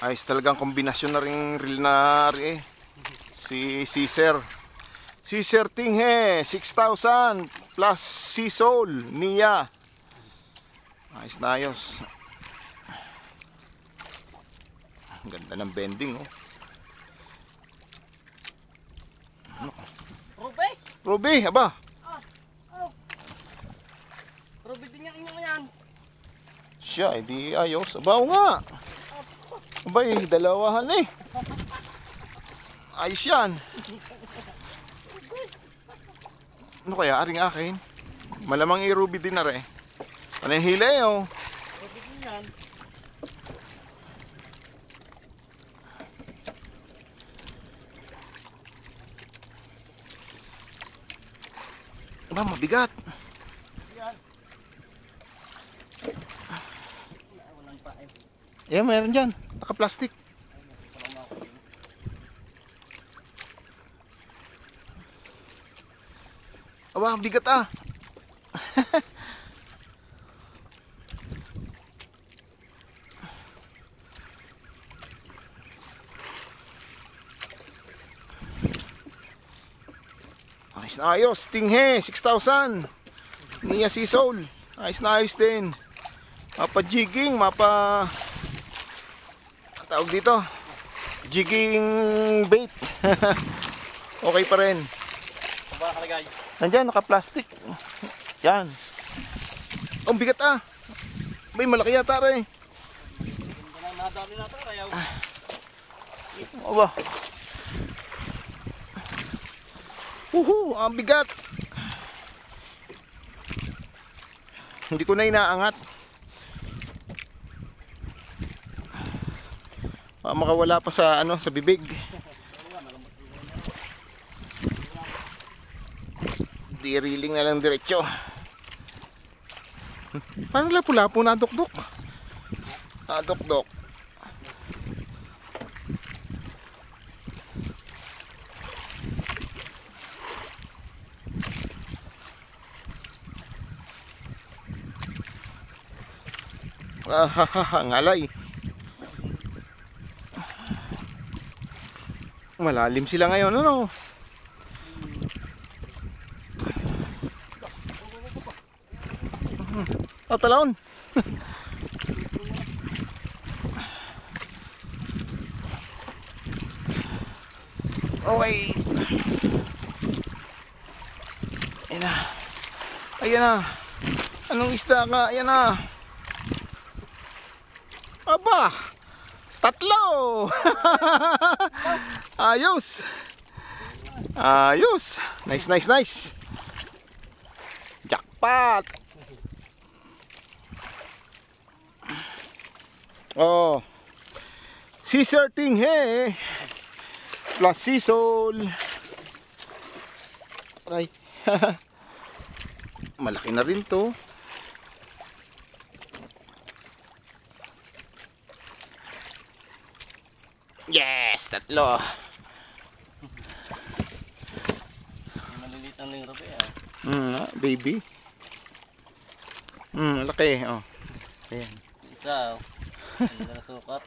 Ayos talagang kombinasyon na rin reel na rin si Caesar. Caesar Tinghe 6,000 plus Sea Soul Nia. Ayos na ayos. Ang ganda ng bending oh. Ruby? Ruby, aba. Ruby din yung inyo yan. Siya, edi ayos. Aba, o nga. Aba, dalawahan eh. Ayos yan. Ano kaya, aring akin? Malamang i-ruby din na rin. Panahila eh oh. Ruby din yan. Aba, mabigat. Yan. Walang pain. Yeah, meron dyan. Naka-plastic. Aba, bigat ah. Ayos na ayos. Tinghe, 6,000. Nia Sea Soul. Ayos na ayos din. Mapa-jigging, tawag dito, jigging bait. Okay pa rin. Aba nakalagay. Nandyan, naka-plastic. Yan. Ang bigat ah. May malaki yata rin. Nadami na ito. Ayaw. Aba. Ang bigat. Hindi ko na inaangat. Makawala pa sa sa bibig. Di-reeling na lang diretso. Parang lapu-lapo na dukdok. Dukdok. Ngalay. Malalim sila ngayon, ano? Talon. Okay. Ayan na. Ayan na. Anong isda ka? Ayan na. Aba. Tatlo. Ayos. Ayos. Nice, nice, nice. Jackpot. Oh. Caesar Tinghe plus Sea Soul. Aray. Malaki na rin to. Yes, tatlo. Maliliit ang ling Ruby ah. Baby. Laki oh. Ayan. Isa oh. Hindi na sukat.